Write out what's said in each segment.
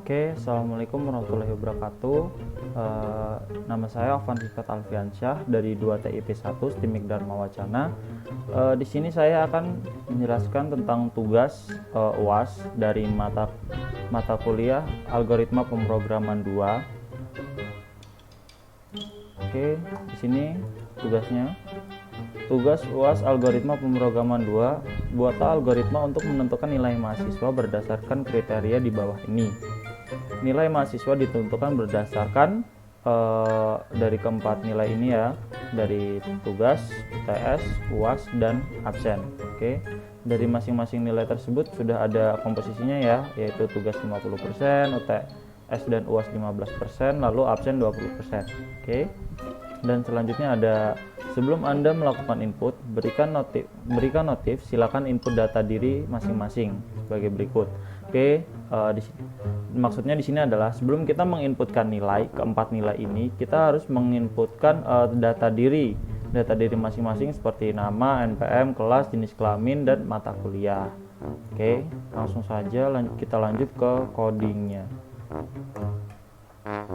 Oke, assalamualaikum warahmatullahi wabarakatuh. Nama saya Afan Rifat Alfiansyah dari 2TIP1 Stimik Dharma Wacana. Di sini saya akan menjelaskan tentang tugas UAS dari mata kuliah Algoritma Pemrograman 2. Oke, di sini tugasnya. Tugas UAS Algoritma Pemrograman 2, buatlah algoritma untuk menentukan nilai mahasiswa berdasarkan kriteria di bawah ini. Nilai mahasiswa ditentukan berdasarkan dari keempat nilai ini ya, dari tugas, UTS, UAS, dan absen. Oke. Dari masing-masing nilai tersebut sudah ada komposisinya ya, yaitu tugas 50%, UTS dan UAS 15%, lalu absen 20%. Oke. Dan selanjutnya ada, sebelum Anda melakukan input, berikan notif, silakan input data diri masing-masing sebagai berikut. Oke, maksudnya di sini adalah sebelum kita menginputkan nilai, keempat nilai ini, kita harus menginputkan data diri masing-masing seperti nama, NPM, kelas, jenis kelamin, dan mata kuliah. Oke, langsung saja kita lanjut ke codingnya.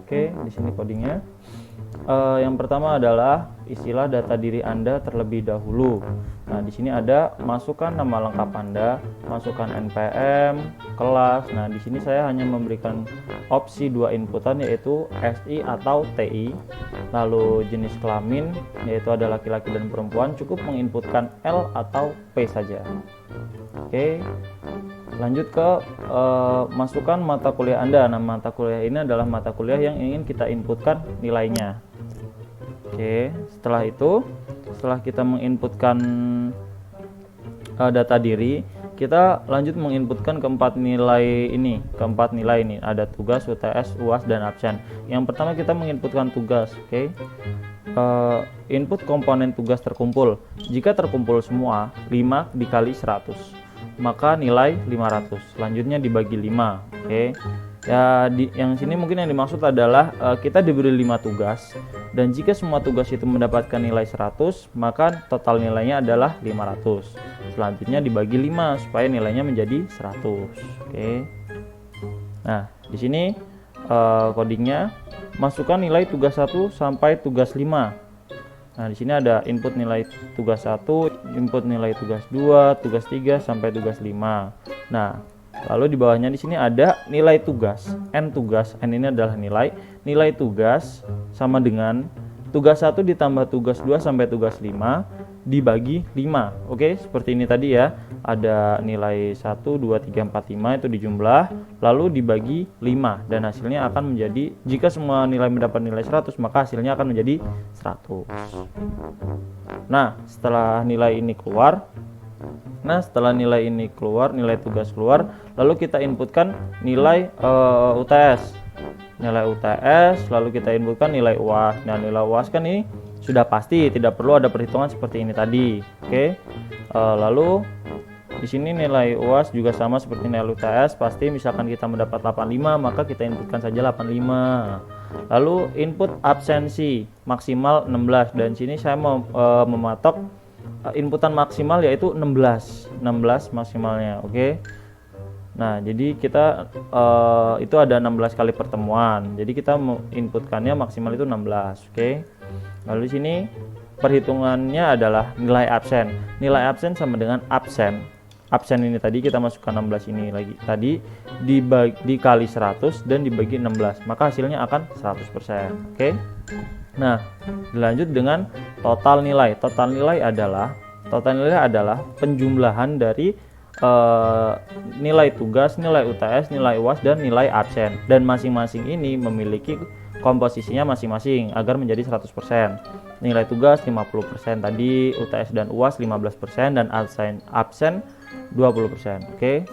Oke, di sini codingnya. Yang pertama adalah isilah data diri Anda terlebih dahulu. Nah, di sini ada masukkan nama lengkap Anda, masukkan NPM, kelas. Nah, di sini saya hanya memberikan opsi dua inputan, yaitu SI atau TI. Lalu jenis kelamin, yaitu ada laki-laki dan perempuan, cukup menginputkan L atau P saja. Oke. Lanjut ke masukkan mata kuliah Anda. Nah, mata kuliah ini adalah mata kuliah yang ingin kita inputkan nilainya. Oke, setelah kita menginputkan data diri, kita lanjut menginputkan keempat nilai ini. Ada tugas, UTS, UAS, dan absen. Yang pertama kita menginputkan tugas. Oke. Input komponen tugas terkumpul. Jika terkumpul semua, 5 dikali 100. Maka nilai 500. Selanjutnya dibagi 5. Oke. Ya, yang sini mungkin yang dimaksud adalah kita diberi 5 tugas, dan jika semua tugas itu mendapatkan nilai 100, maka total nilainya adalah 500. Selanjutnya dibagi 5 supaya nilainya menjadi 100. Oke. Nah, di sini codingnya, masukkan nilai tugas 1 sampai tugas 5. Nah, di sini ada input nilai tugas 1, input nilai tugas 2, tugas 3 sampai tugas 5. Nah, lalu di bawahnya di sini ada nilai tugas, N tugas. N ini adalah nilai tugas sama dengan tugas 1 ditambah tugas 2 sampai tugas 5 dibagi 5. Oke, seperti ini tadi ya. Ada nilai 1, 2, 3, 4, 5 itu dijumlah lalu dibagi 5, dan hasilnya akan menjadi, jika semua nilai mendapat nilai 100, maka hasilnya akan menjadi 100. Nah, setelah nilai tugas keluar, lalu kita inputkan nilai UTS. Lalu kita inputkan nilai UAS. Nah, nilai UAS kan ini sudah pasti, tidak perlu ada perhitungan seperti ini tadi. Oke. Lalu di sini nilai UAS juga sama seperti nilai UTS, pasti misalkan kita mendapat 85, maka kita inputkan saja 85. Lalu input absensi maksimal 16, dan sini saya mau mematok inputan maksimal yaitu 16 maksimalnya. Oke. Nah, jadi kita itu ada 16 kali pertemuan. Jadi kita inputkannya maksimal itu 16. Oke. Lalu di sini perhitungannya adalah nilai absen. Nilai absen sama dengan absen. Absen ini tadi kita masukkan 16 ini lagi. Tadi dikali 100 dan dibagi 16, maka hasilnya akan 100%. Oke. Nah, dilanjut dengan total nilai. Total nilai adalah penjumlahan dari nilai tugas, nilai UTS, nilai UAS, dan nilai absen. Dan masing-masing ini memiliki komposisinya masing-masing agar menjadi 100%. Nilai tugas 50% tadi, UTS dan UAS 15%, dan absen 20%. Oke.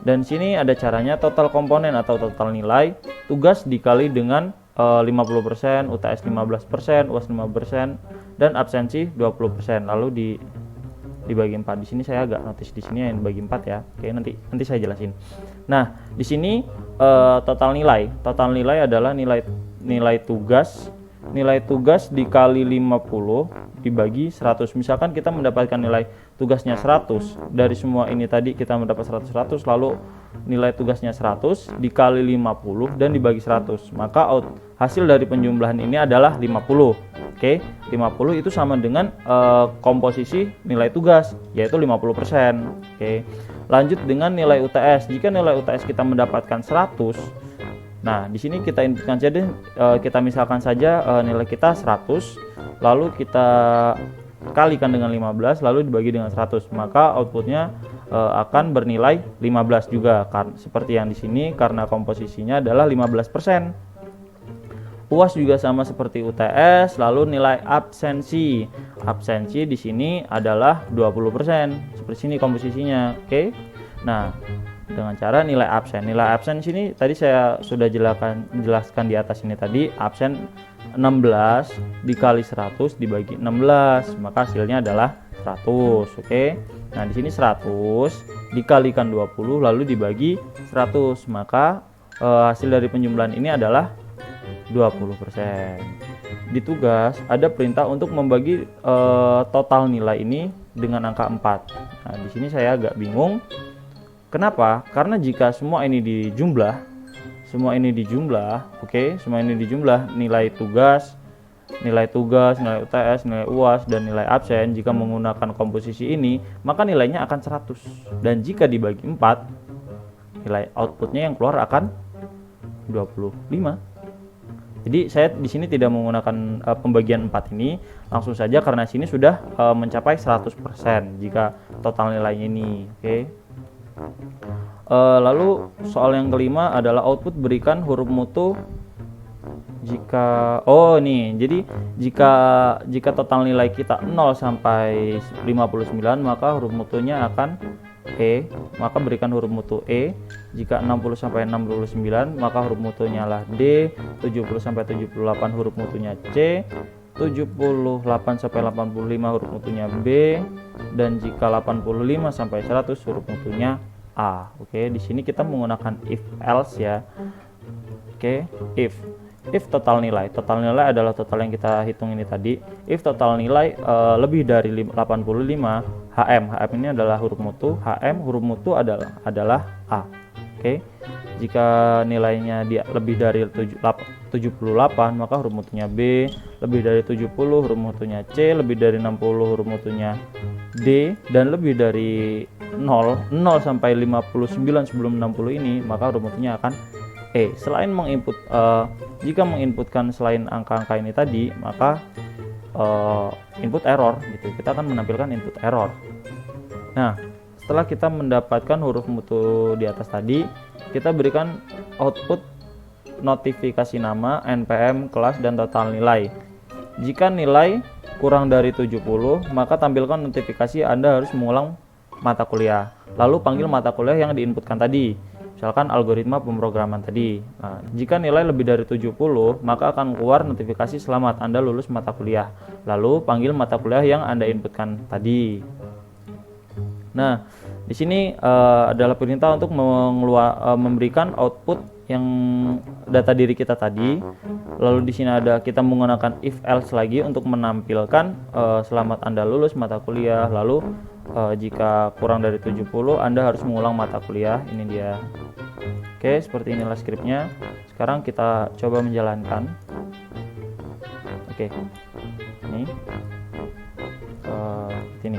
Dan sini ada caranya, total komponen atau total nilai tugas dikali dengan 50%, UTS 15%, UAS 5%, dan absensi 20%. Lalu dibagi 4. Di sini saya agak notice di sini yang dibagi 4 ya. Oke, nanti saya jelasin. Nah, di sini total nilai adalah nilai tugas dikali 50 dibagi 100. Misalkan kita mendapatkan nilai tugasnya 100, dari semua ini tadi kita mendapat 100, lalu nilai tugasnya 100 dikali 50 dan dibagi 100, maka hasil dari penjumlahan ini adalah 50. Oke, 50 itu sama dengan komposisi nilai tugas, yaitu 50%. Oke, lanjut dengan nilai UTS. Jika nilai UTS kita mendapatkan 100, nah di sini kita inputkan saja, kita misalkan saja nilai kita 100, lalu kita kalikan dengan 15, lalu dibagi dengan 100, maka outputnya akan bernilai 15 juga, seperti yang di sini karena komposisinya adalah 15%. UAS juga sama seperti UTS, lalu nilai absensi. Absensi di sini adalah 20%. Seperti sini komposisinya. Oke. Nah, dengan cara nilai absen. Nilai absen sini tadi saya sudah jelaskan di atas ini tadi, absen 16 dikali 100 dibagi 16, maka hasilnya adalah 100. Oke. Nah, di sini 100 dikalikan 20 lalu dibagi 100, maka hasil dari penjumlahan ini adalah 20%. Di tugas ada perintah untuk membagi total nilai ini dengan angka 4. Nah, di sini saya agak bingung. Kenapa? Karena jika semua ini dijumlah, oke, semua ini dijumlah, nilai tugas, nilai UTS, nilai UAS, dan nilai absen, jika menggunakan komposisi ini, maka nilainya akan 100. Dan jika dibagi 4, nilai outputnya yang keluar akan 25. Jadi saya di sini tidak menggunakan pembagian 4 ini, langsung saja karena sini sudah mencapai 100% jika total nilainya ini. Oke. Lalu soal yang kelima adalah output berikan huruf mutu jadi jika total nilai kita 0 sampai 59, maka huruf mutunya akan E, maka berikan huruf mutu E. Jika 60 sampai 69, maka huruf mutunya lah D. 70 sampai 78 huruf mutunya C. 78 sampai 85 huruf mutunya B, dan jika 85 sampai 100 huruf mutunya A. Oke, di sini kita menggunakan if else ya. Oke, if total nilai adalah total yang kita hitung ini tadi. If total nilai lebih dari 85, HM ini adalah huruf mutu, huruf mutu adalah A. Oke. Jika nilainya lebih dari 78, maka huruf mutunya B. Lebih dari 70 huruf mutunya C. Lebih dari 60 huruf mutunya D. Dan lebih dari 0 sampai 59 sebelum 60 ini, maka huruf mutunya akan E. Selain jika menginputkan selain angka-angka ini tadi, maka input error gitu. Kita akan menampilkan input error. Nah, setelah kita mendapatkan huruf mutu di atas tadi, kita berikan output notifikasi nama, NPM, kelas, dan total nilai. Jika nilai kurang dari 70, maka tampilkan notifikasi Anda harus mengulang mata kuliah. Lalu panggil mata kuliah yang diinputkan tadi, misalkan algoritma pemrograman tadi. Nah, jika nilai lebih dari 70, maka akan keluar notifikasi selamat Anda lulus mata kuliah. Lalu panggil mata kuliah yang Anda inputkan tadi. Nah, di sini adalah perintah untuk memberikan output yang data diri kita tadi. Lalu di sini kita menggunakan if else lagi untuk menampilkan selamat Anda lulus mata kuliah. Lalu jika kurang dari 70, Anda harus mengulang mata kuliah. Ini dia. Oke, seperti inilah skripnya. Sekarang kita coba menjalankan. Oke, ini ini.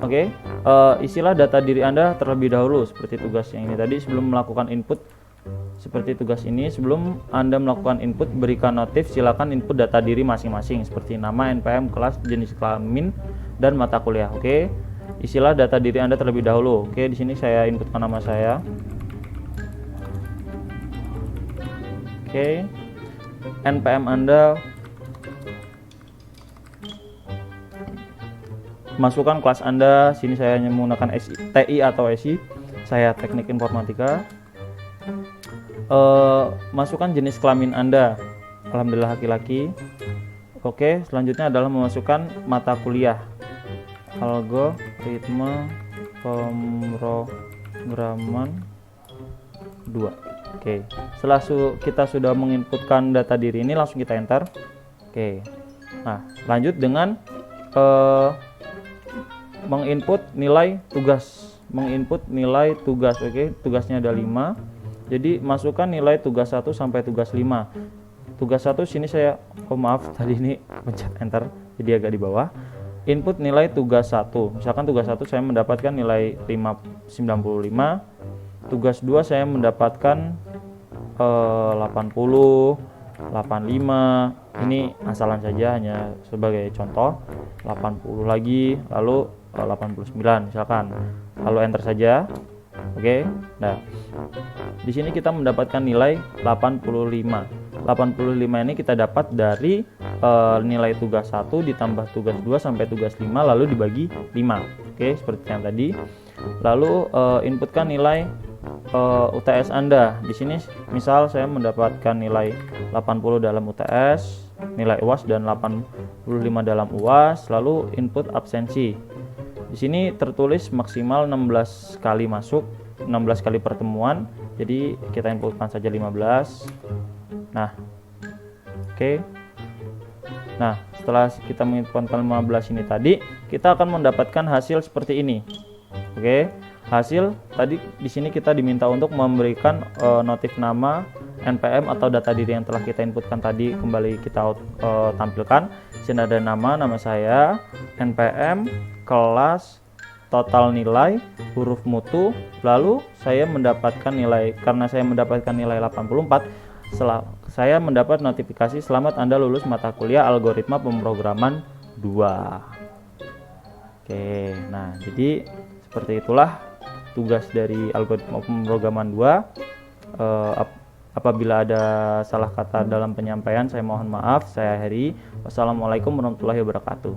Oke, isilah data diri Anda terlebih dahulu seperti tugas yang ini tadi. Sebelum melakukan input seperti tugas ini, sebelum Anda melakukan input, berikan notif, silakan input data diri masing-masing seperti nama, NPM, kelas, jenis kelamin, dan mata kuliah. Oke, isilah data diri Anda terlebih dahulu. Oke, di sini saya inputkan nama saya. Oke, NPM Anda, masukkan kelas Anda. Sini saya hanya menggunakan TI atau SI, saya teknik informatika. Masukkan jenis kelamin Anda, alhamdulillah laki-laki. Oke, selanjutnya adalah memasukkan mata kuliah, algoritma pemrograman 2. Oke, setelah kita sudah menginputkan data diri ini, langsung kita enter. Oke, nah lanjut dengan menginput nilai tugas menginput nilai tugas. Oke, tugasnya ada 5. Jadi masukkan nilai tugas 1 sampai tugas 5. Tugas 1 sini saya maaf tadi ini pencet enter jadi agak di bawah. Input nilai tugas 1. Misalkan tugas 1 saya mendapatkan nilai 595. Tugas 2 saya mendapatkan 80, 85. Ini asalan saja, hanya sebagai contoh. 80 lagi, lalu 89 misalkan. Lalu enter saja. Oke. Nah, di sini kita mendapatkan nilai 85. 85 ini kita dapat dari nilai tugas 1 ditambah tugas 2 sampai tugas 5 lalu dibagi 5. Oke, seperti yang tadi. Lalu inputkan nilai UTS Anda. Di sini misal saya mendapatkan nilai 80 dalam UTS, nilai UAS dan 85 dalam UAS, lalu input absensi. Di sini tertulis maksimal 16 kali masuk, 16 kali pertemuan. Jadi kita inputkan saja 15. Nah. Oke. Nah, setelah kita menginputkan 15 ini tadi, kita akan mendapatkan hasil seperti ini. Oke. Hasil tadi di sini kita diminta untuk memberikan notif nama, NPM atau data diri yang telah kita inputkan tadi kembali kita tampilkan. Di sini ada nama saya, NPM, kelas, total nilai, huruf mutu, lalu saya mendapatkan nilai, karena saya mendapatkan nilai 84, saya mendapat notifikasi selamat Anda lulus mata kuliah algoritma pemrograman 2. Oke, nah jadi seperti itulah tugas dari algoritma pemrograman 2. Apabila ada salah kata dalam penyampaian saya mohon maaf. Saya Heri. Wassalamualaikum warahmatullahi wabarakatuh.